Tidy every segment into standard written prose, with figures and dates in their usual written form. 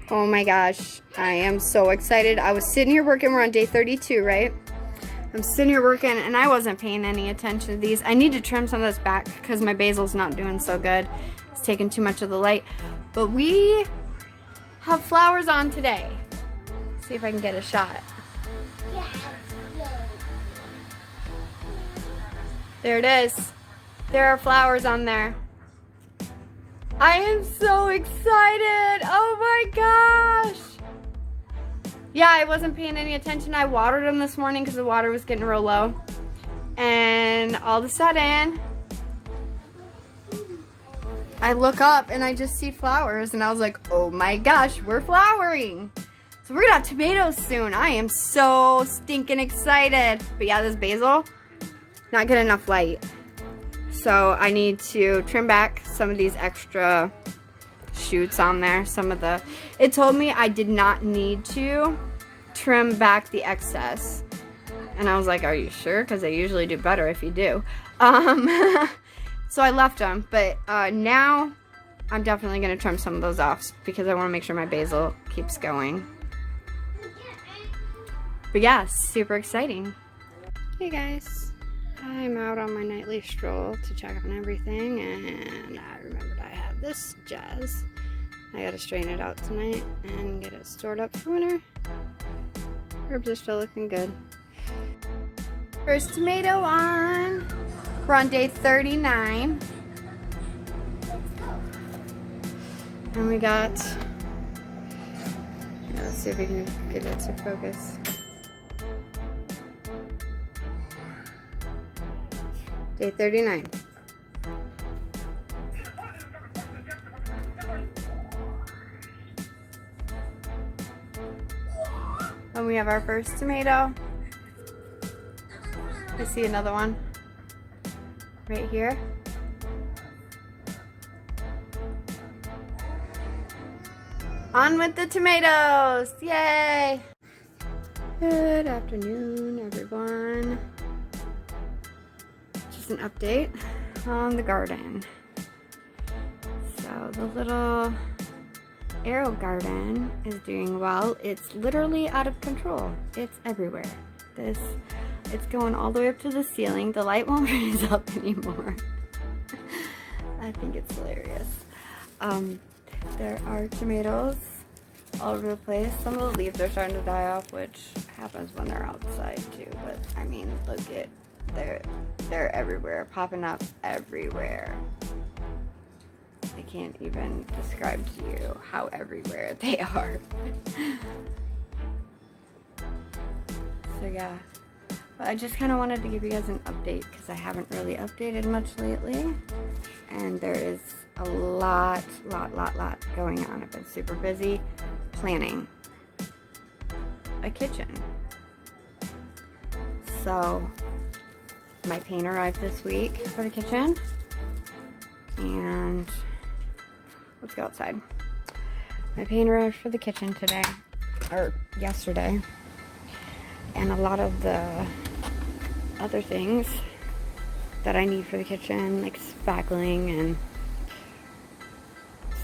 Oh my gosh, I am so excited. I was sitting here working. We're on day 32, right? I'm sitting here working and I wasn't paying any attention to these. I need to trim some of this back because my basil's not doing so good. It's taking too much of the light. But we have flowers on today. Let's see if I can get a shot. There it is. There are flowers on there. I am so excited. Oh my gosh. Yeah, I wasn't paying any attention. I watered them this morning because the water was getting real low. And all of a sudden, I look up and I just see flowers. And I was like, oh my gosh, we're flowering. So we're gonna have tomatoes soon. I am so stinking excited. But yeah, this basil, not getting enough light. So I need to trim back some of these extra shoots on there. It told me I did not need to trim back the excess. And I was like, are you sure? Because they usually do better if you do. So I left them. But now I'm definitely going to trim some of those off because I want to make sure my basil keeps going. But yeah, super exciting. Hey guys. I'm out on my nightly stroll to check on everything, and I remembered I had this jazz. I gotta straighten it out tonight and get it stored up for winter. Herbs are still looking good. First tomato on. We're on day 39. And we got, let's see if we can get it to focus. Day 39. And we have our first tomato. I see another one right here. On with the tomatoes! Yay! Good afternoon, everyone. Just an update on the garden. So the little arrow garden is doing well. It's literally out of control. It's everywhere. It's going all the way up to the ceiling. The light won't raise up anymore. I think it's hilarious. There are tomatoes all over the place. Some of the leaves are starting to die off, which happens when they're outside too. But I mean, look at they're everywhere, popping up everywhere. I can't even describe to you how everywhere they are. So yeah, but I just kind of wanted to give you guys an update because I haven't really updated much lately, and there is a lot going on. I've been super busy planning a kitchen. So my paint arrived this week for the kitchen, and let's go outside. My paint arrived for the kitchen today, or yesterday, and a lot of the other things that I need for the kitchen, like spackling and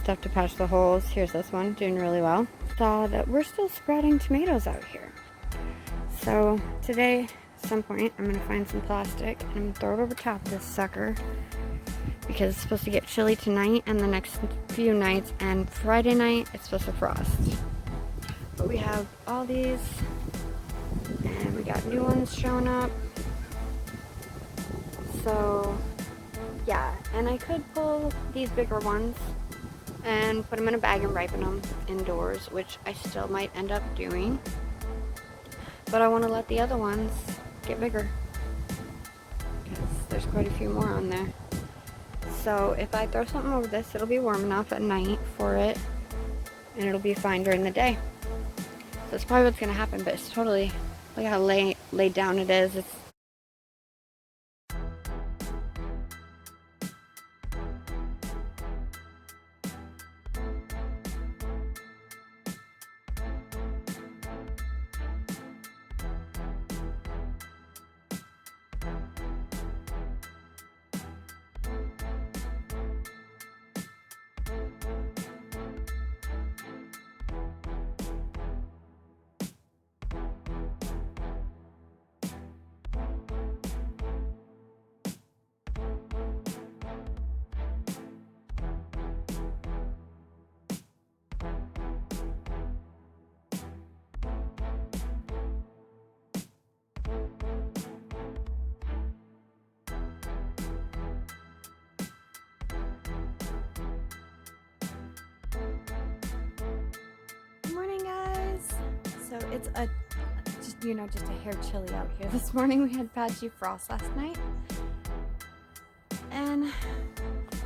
stuff to patch the holes. Here's this one, doing really well. Saw that we're still sprouting tomatoes out here. So today, at some point, I'm gonna find some plastic and I'm gonna throw it over top of this sucker because it's supposed to get chilly tonight and the next few nights, and Friday night it's supposed to frost. But we have all these, and we got new ones showing up. So yeah, and I could pull these bigger ones and put them in a bag and ripen them indoors, which I still might end up doing. But I want to let the other ones get bigger because there's quite a few more on there. So if I throw something over this, it'll be warm enough at night for it, and it'll be fine during the day. So that's probably what's going to happen, but it's totally, look how laid down it is. It's Good morning, guys. So it's just a hair chilly out here this morning. We had patchy frost last night, and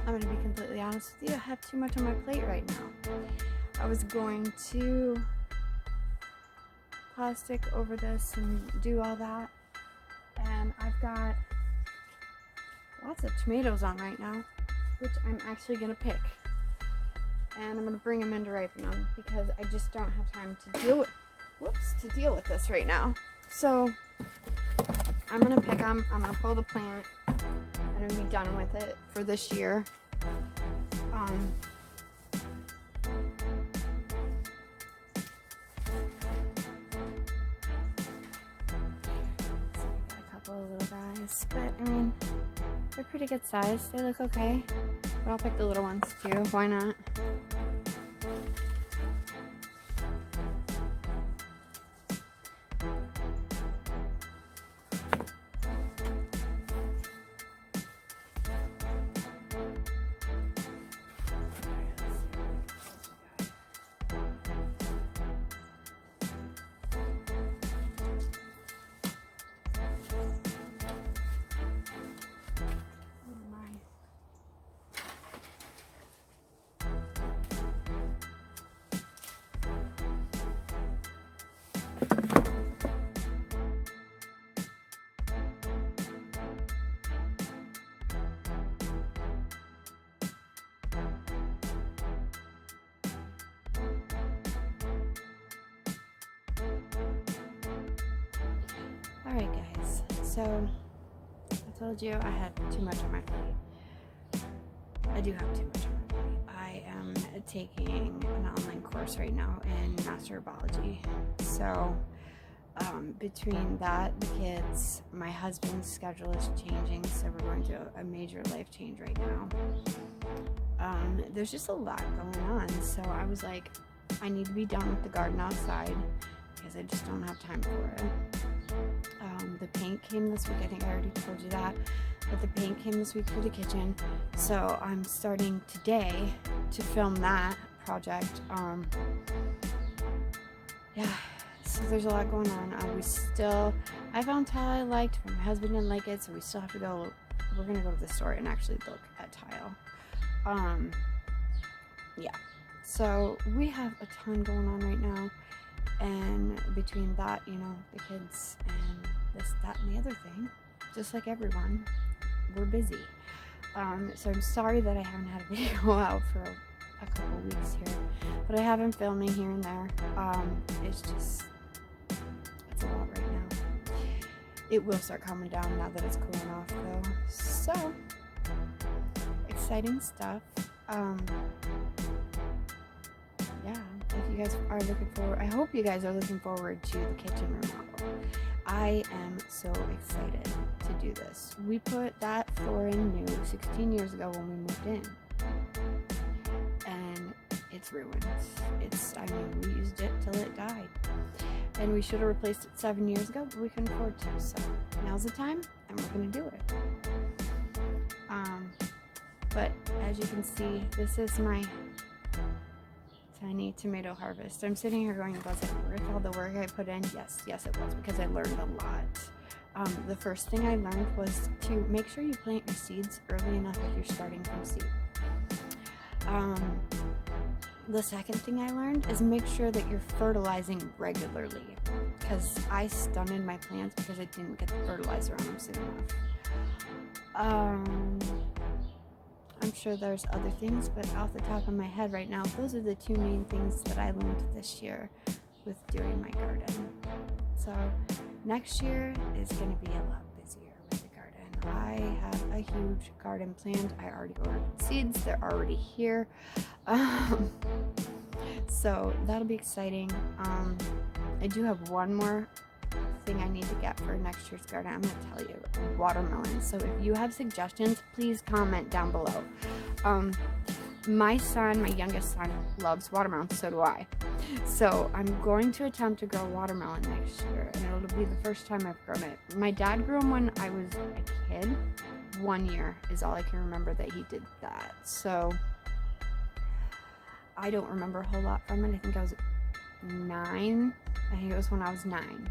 I'm gonna be completely honest with you, I have too much on my plate right now. I was going to plastic over this and do all that, and I've got lots of tomatoes on right now, which I'm actually gonna pick, and I'm gonna bring them in to ripen them because I just don't have time to deal with this right now. So I'm gonna pick them, I'm gonna pull the plant, and I'm gonna be done with it for this year. Of little guys, but I mean, they're pretty good size. They look okay, but I'll pick the little ones too. Why not? Alright guys, so I told you I had too much on my plate. I do have too much on my plate. I am taking an online course right now in Master Herbology. So between that, the kids, my husband's schedule is changing, so we're going through a major life change right now. There's just a lot going on, so I was like, I need to be done with the garden outside because I just don't have time for it. The paint came this week. I think I already told you that, but the paint came this week for the kitchen, so I'm starting today to film that project. Yeah, so there's a lot going on. I found tile I liked, but my husband didn't like it, so we still have to go. We're gonna go to the store and actually look at tile. Yeah, so we have a ton going on right now, and between that, you know, the kids and this, that, and the other thing, just like everyone, we're busy. So I'm sorry that I haven't had a video out for a couple weeks here, but I have been filming here and there. It's a lot right now. It will start calming down now that it's cooling off though. So, exciting stuff. Yeah, if you guys are looking forward, I hope you guys are looking forward to the kitchen remodel. I am so excited to do this. We put that floor in new 16 years ago when we moved in, and it's ruined. We used it till it died, and we should have replaced it 7 years ago, but we couldn't afford to, so now's the time, and we're gonna do it. But as you can see, this is my tiny tomato harvest. I'm sitting here going, was it worth all the work I put in? Yes it was, because I learned a lot. The first thing I learned was to make sure you plant your seeds early enough if you're starting from seed. The second thing I learned is make sure that you're fertilizing regularly, because I stunted my plants because I didn't get the fertilizer on them soon enough. I'm sure there's other things, but off the top of my head right now, those are the two main things that I learned this year with doing my garden. So next year is going to be a lot busier with the garden. I have a huge garden planned. I already ordered seeds. They're already here. So that'll be exciting. I do have one more thing I need to get for next year's garden. I'm going to tell you, watermelon. So if you have suggestions, please comment down below. my youngest son, loves watermelons, so do I. So I'm going to attempt to grow watermelon next year, and it'll be the first time I've grown it. My dad grew them when I was a kid. 1 year is all I can remember that he did that. So I don't remember a whole lot from it. I think I was 9. I think it was when I was 9,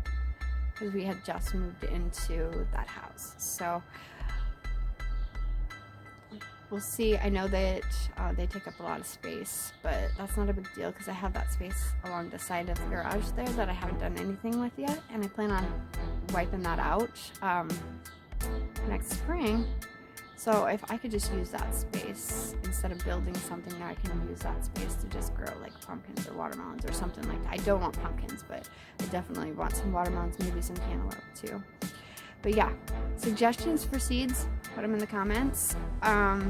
because we had just moved into that house. So we'll see. I know that they take up a lot of space, but that's not a big deal because I have that space along the side of the garage there that I haven't done anything with yet, and I plan on wiping that out next spring. So if I could just use that space instead of building something, now I can use that space to just grow like pumpkins or watermelons or something like that. I don't want pumpkins, but I definitely want some watermelons, maybe some cantaloupe too. But yeah, suggestions for seeds, put them in the comments. I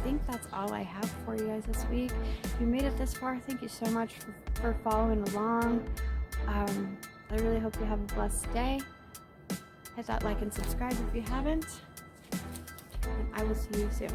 think that's all I have for you guys this week. If you made it this far, thank you so much for following along. I really hope you have a blessed day. Hit that like and subscribe if you haven't. And I will see you soon.